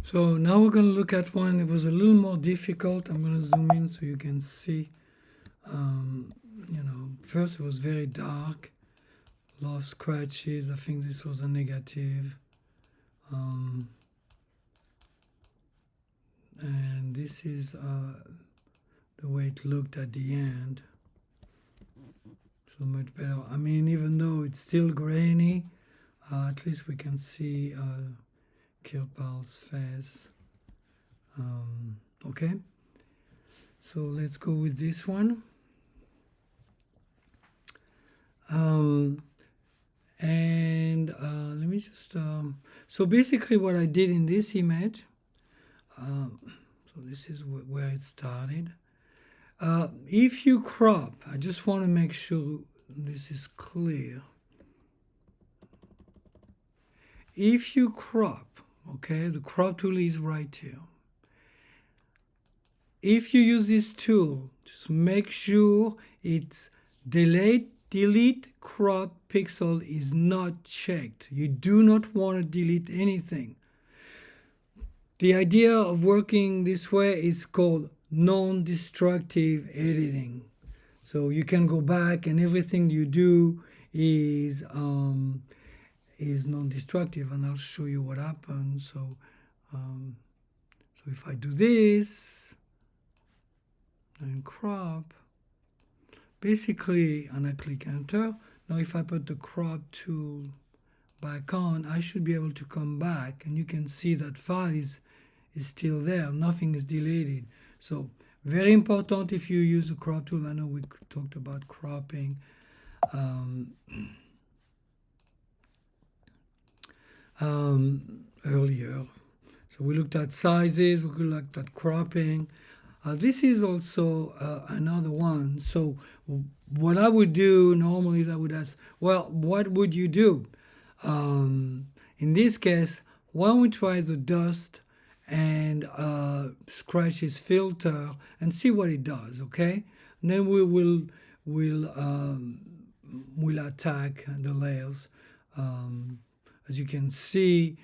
So now we're going to look at one. It was a little more difficult. I'm going to zoom in so you can see. First it was very dark. A lot of scratches. I think this was a negative. And this is the way it looked at the end. So much better. I mean, even though it's still grainy, at least we can see Kirpal's face. Okay, so let's go with this one. Let me just so basically what I did in this image, so this is where it started. If you crop, I just want to make sure this is clear. If you crop, okay, the crop tool is right here. If you use this tool, just make sure it's delete crop pixel is not checked. You do not want to delete anything. The idea of working this way is called non-destructive editing. So you can go back and everything you do is non-destructive, and I'll show you what happens. So if I do this and crop, basically, and I click enter, now if I put the crop tool back on, I should be able to come back, and you can see that file is still there. Nothing is deleted. So very important if you use the crop tool. I know we talked about cropping. Earlier. So we looked at sizes, we looked at cropping. This is also another one. So what I would do normally is I would ask, well, what would you do? In this case, why don't we try the dust and scratches filter and see what it does, okay? And then we'll attack the layers. As you can see,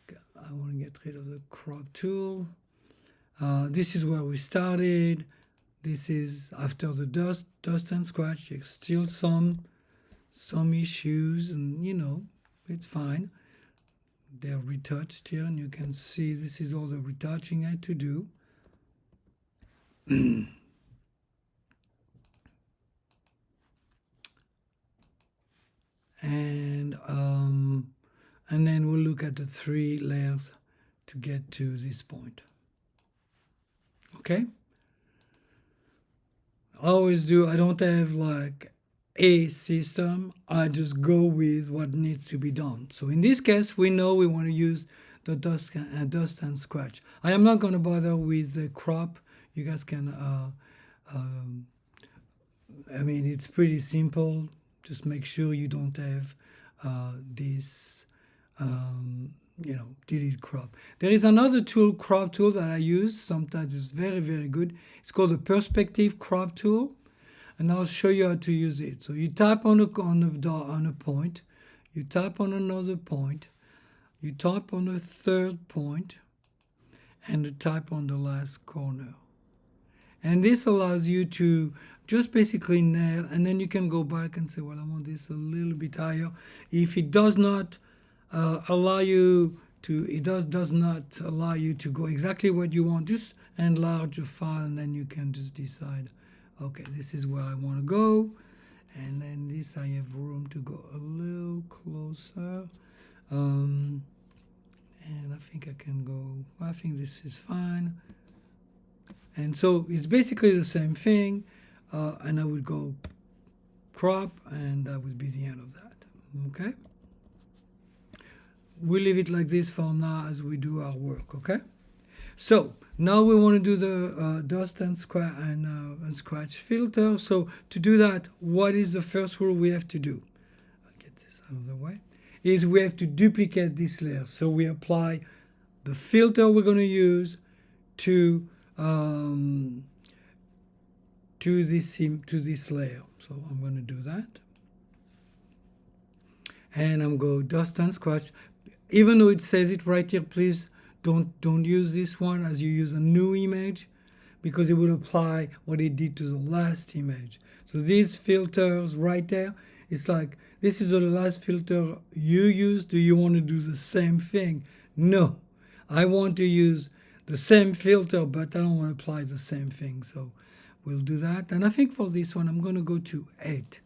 okay, I want to get rid of the crop tool. This is where we started. This is after the dust and scratch. There's still some issues, and it's fine. They're retouched here, and you can see this is all the retouching I had to do. And then we'll look at the 3 layers to get to this point. Okay? I always do. I don't have like a system. I just go with what needs to be done. So in this case, we know we want to use the dust and scratch. I am not going to bother with the crop. You guys can, I mean, it's pretty simple. Just make sure you don't have this, delete crop. There is another tool, crop tool, that I use. Sometimes it's very, very good. It's called the perspective crop tool, and I'll show you how to use it. So you tap on a point, you tap on another point, you tap on a third point, and you tap on the last corner. And this allows you to just basically nail, and then you can go back and say, well, I want this a little bit higher. If it does not allow you to, it does not allow you to go exactly what you want, just enlarge the file, and then you can just decide, okay, this is where I want to go, and then this I have room to go a little closer, and I think I can go, I think this is fine. And so it's basically the same thing, and I would go crop, and that would be the end of that. Okay? We'll leave it like this for now as we do our work, okay? So now we want to do the dust and scratch filter. So to do that, what is the first rule we have to do? I'll get this out of the way. Is we have to duplicate this layer. So we apply the filter we're going to use to this layer. So I'm going to do that, and I'm going to dust and scratch. Even though it says it right here, please don't use this one as you use a new image, because it will apply what it did to the last image. So these filters right there, it's like, this is the last filter you use. Do you want to do the same thing? No, I want to use the same filter, but I don't want to apply the same thing. So we'll do that. And I think for this one, I'm going to go to 8.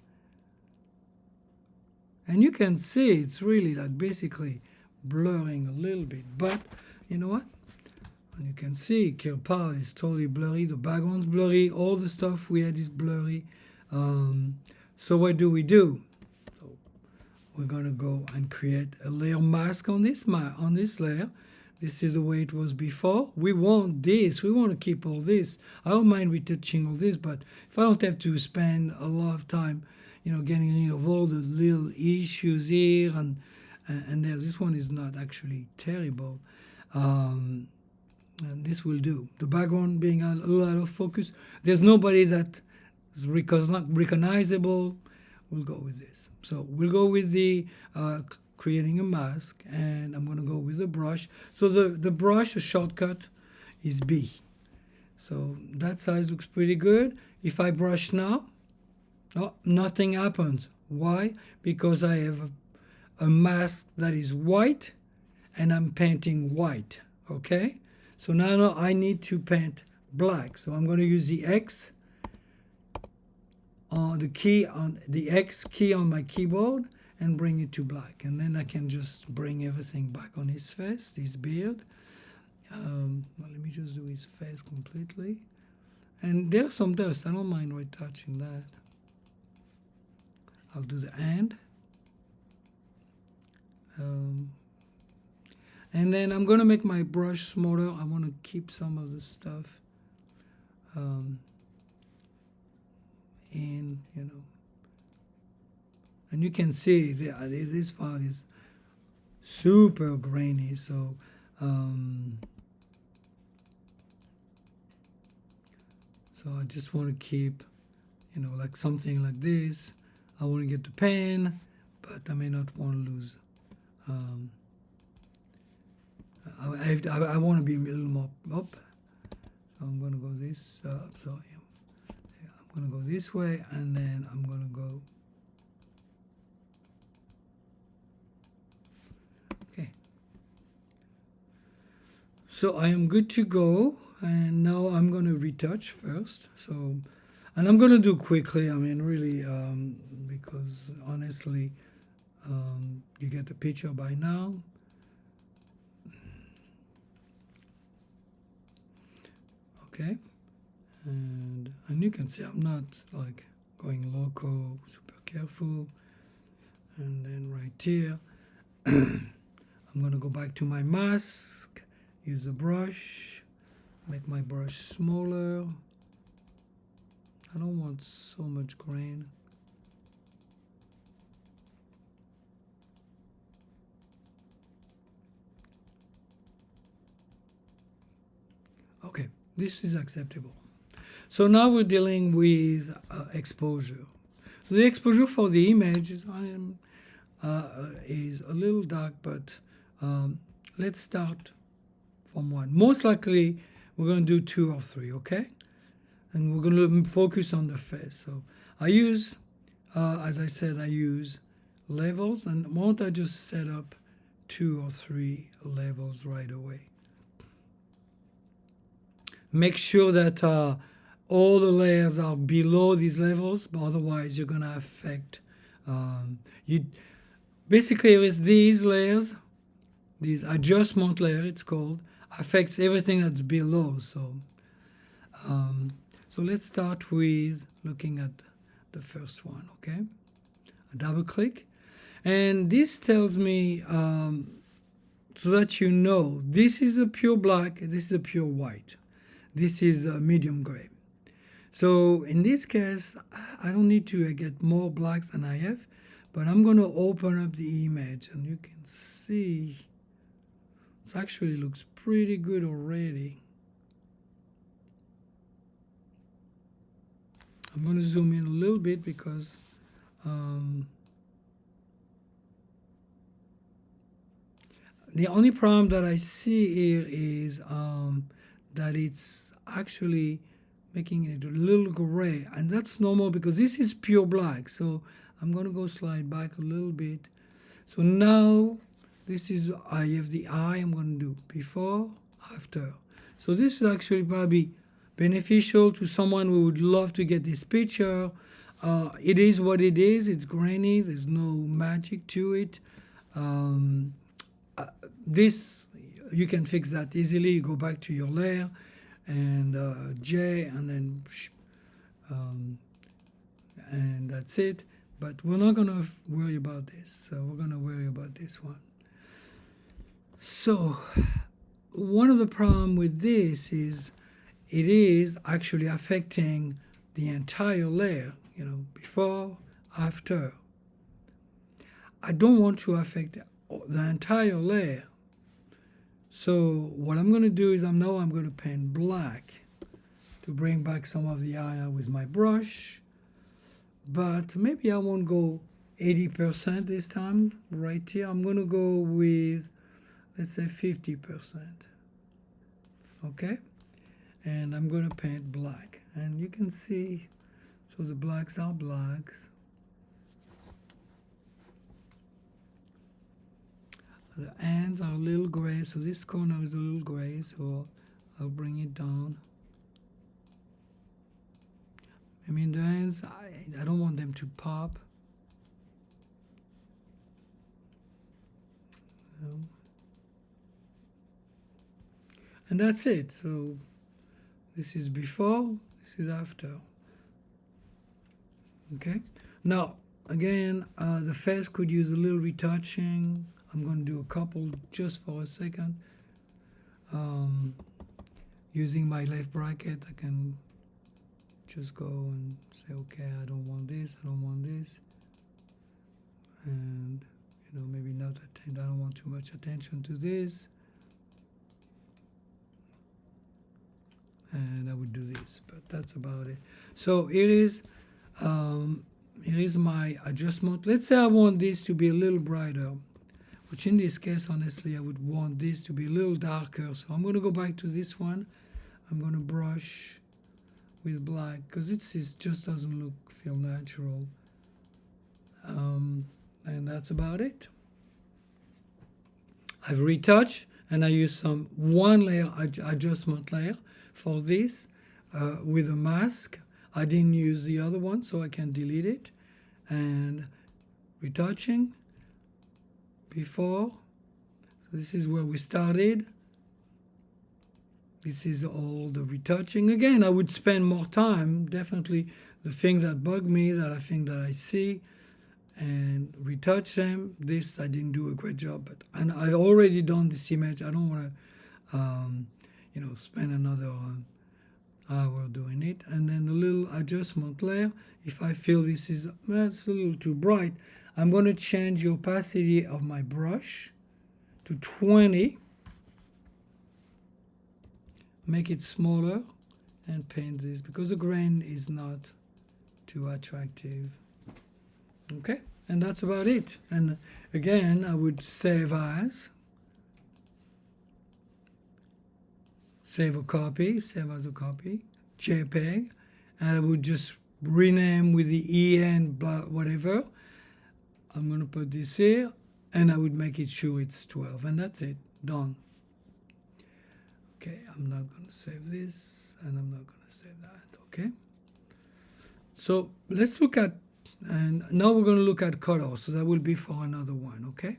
And you can see it's really like basically blurring a little bit. But you know what? And you can see Kirpa is totally blurry. The background's blurry. All the stuff we had is blurry. So what do? So we're going to go and create a layer mask on this layer. This is the way it was before. We want this. We want to keep all this. I don't mind retouching all this, but if I don't have to spend a lot of time, getting rid of all the little issues here and there. This one is not actually terrible. And this will do. The background being a little out of focus. There's nobody that is recognizable. We'll go with this. So we'll go with the creating a mask, and I'm going to go with the brush. So the brush, the shortcut is B. So that size looks pretty good. If I brush now, nothing happens. Why? Because I have a mask that is white, and I'm painting white. Okay? So now I need to paint black. So I'm going to use the X on the X key on my keyboard and bring it to black. And then I can just bring everything back on his face, his beard. Well, let me just do his face completely. And there's some dust. I don't mind retouching that. I'll do the hand. And then I'm going to make my brush smaller. I want to keep some of the stuff in, And you can see this file is super grainy. So so I just want to keep, like something like this. I want to get the pen, but I may not want to lose. I want to be a little more up. So I'm going to go this. I'm going to go this way, and then I'm going to go. Okay. So I am good to go, and now I'm going to retouch first. So, and I'm going to do quickly. I mean, really, because honestly, you get the picture by now. Okay, and you can see I'm not like going loco, super careful. And then right here, I'm going to go back to my mask, use a brush, make my brush smaller. I don't want so much grain. Okay, this is acceptable. So now we're dealing with exposure. So the exposure for the image is a little dark, but let's start from 1. Most likely, we're going to do 2 or 3, okay? And we're going to focus on the face. So I use, as I said, I use levels. And won't I just set up 2 or 3 levels right away? Make sure that all the layers are below these levels, but otherwise you're going to affect basically with these layers, these adjustment layer it's called, affects everything that's below. So so let's start with looking at the first one. Okay, a double click, and this tells me so that you know this is a pure black, this is a pure white, this is a medium gray. So in this case, I don't need to get more blacks than I have, but I'm going to open up the image, and you can see it actually looks pretty good already. I'm going to zoom in a little bit because The only problem that I see here is that it's actually making it a little gray, and that's normal because this is pure black. So I'm going to go slide back a little bit. So now this is, I have the eye. I'm going to do before, after. So this is actually probably beneficial to someone who would love to get this picture. It is what it is. It's grainy. There's no magic to it. This, you can fix that easily. You go back to your layer and J, and then and that's it. But we're not going to worry about this. So we're going to worry about this one. So one of the problem with this is it is actually affecting the entire layer, you know, before, after. I don't want to affect the entire layer. So what I'm going to do is I'm going to paint black to bring back some of the area with my brush. But maybe I won't go 80% this time right here. I'm going to go with, let's say, 50%. Okay? And I'm going to paint black. And you can see, so the blacks are blacks. The ends are a little gray, so this corner is a little gray, so I'll bring it down. I mean, the ends, I don't want them to pop. And that's it. So this is before, this is after. Okay? Now, again, the face could use a little retouching. I'm going to do a couple just for a second. Using my left bracket, I can just go and say, okay, I don't want this, I don't want this. And, you know, maybe not, I don't want too much attention to this. And I would do this, but that's about it. So here is my adjustment. Let's say I want this to be a little brighter, which in this case, honestly, I would want this to be a little darker. So I'm going to go back to this one. I'm going to brush with black because it just doesn't feel natural. And that's about it. I've retouched and I use one layer adjustment layer for this with a mask. I didn't use the other one, so I can delete it. And retouching before. So this is where we started. This is all the retouching. Again, I would spend more time, definitely the thing that bug me, that I think that I see, and retouch them. This, I didn't do a great job, but and I've already done this image. I don't want to, spend another hour doing it. And then the little adjustment layer, if I feel this is, that's a little too bright, I'm going to change the opacity of my brush to 20. Make it smaller and paint this because the grain is not too attractive. Okay, and that's about it. And again, I would save as save a copy, save as a copy, JPEG, and I would just rename with the EN, blah, whatever. I'm going to put this here, and I would make it sure it's 12, and that's it, done. Okay, I'm not going to save this, and I'm not going to save that, okay? So let's look at, and now we're going to look at color, so that will be for another one, okay?